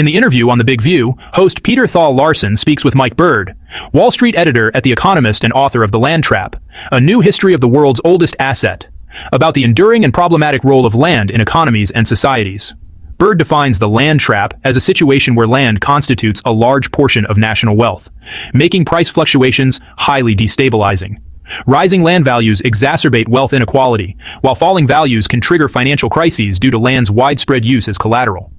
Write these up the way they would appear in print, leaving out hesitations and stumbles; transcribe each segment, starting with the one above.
In the interview on The Big View, host Peter Thal Larson speaks with Mike Bird, Wall Street editor at The Economist and author of The Land Trap, a new history of the world's oldest asset, about the enduring and problematic role of land in economies and societies. Bird defines the land trap as a situation where land constitutes a large portion of national wealth, making price fluctuations highly destabilizing. Rising land values exacerbate wealth inequality, while falling values can trigger financial crises due to land's widespread use as collateral.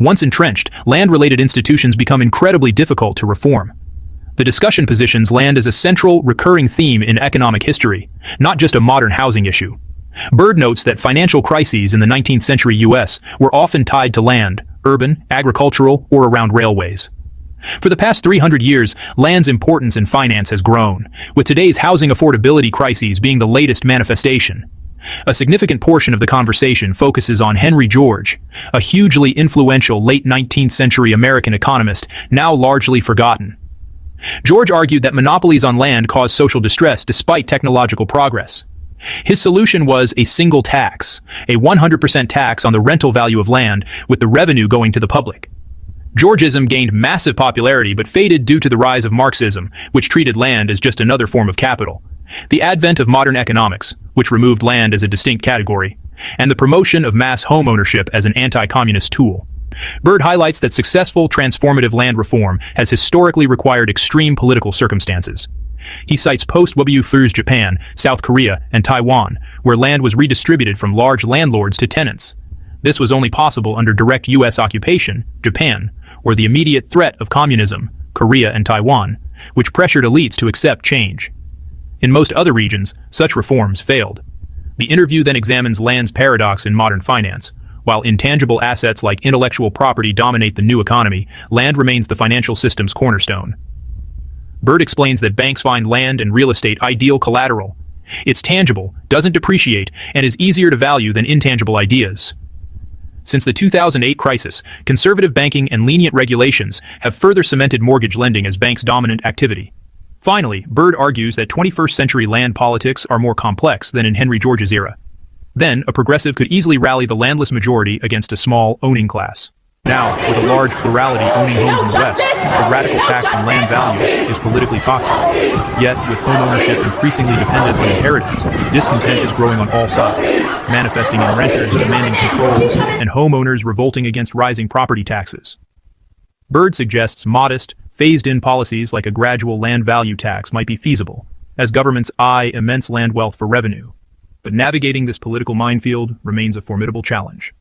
Once entrenched, land-related institutions become incredibly difficult to reform. The discussion positions land as a central, recurring theme in economic history, not just a modern housing issue. Bird notes that financial crises in the 19th century U.S. were often tied to land, urban, agricultural, or around railways. For the past 300 years, land's importance in finance has grown, with today's housing affordability crises being the latest manifestation. A significant portion of the conversation focuses on Henry George, a hugely influential late 19th century American economist now largely forgotten. George argued that monopolies on land caused social distress despite technological progress. His solution was a single tax, a 100% tax on the rental value of land, with the revenue going to the public. Georgism gained massive popularity but faded due to the rise of Marxism, which treated land as just another form of capital. The advent of modern economics, which removed land as a distinct category, and the promotion of mass homeownership as an anti-communist tool. Bird highlights that successful transformative land reform has historically required extreme political circumstances. He cites post-war Japan, South Korea, and Taiwan, where land was redistributed from large landlords to tenants. This was only possible under direct U.S. occupation, Japan, or the immediate threat of communism, Korea and Taiwan, which pressured elites to accept change. In most other regions, such reforms failed. The interview then examines land's paradox in modern finance. While intangible assets like intellectual property dominate the new economy, land remains the financial system's cornerstone. Bird explains that banks find land and real estate ideal collateral. It's tangible, doesn't depreciate, and is easier to value than intangible ideas. Since the 2008 crisis, conservative banking and lenient regulations have further cemented mortgage lending as banks' dominant activity. Finally, Bird argues that 21st century land politics are more complex than in Henry George's era. Then, a progressive could easily rally the landless majority against a small, owning class. Now, with a large plurality owning homes in the West, a radical tax on land values is politically toxic. Yet, with homeownership increasingly dependent on inheritance, discontent is growing on all sides, manifesting in renters demanding controls and homeowners revolting against rising property taxes. Bird suggests modest, phased-in policies like a gradual land value tax might be feasible, as governments eye immense land wealth for revenue. But navigating this political minefield remains a formidable challenge.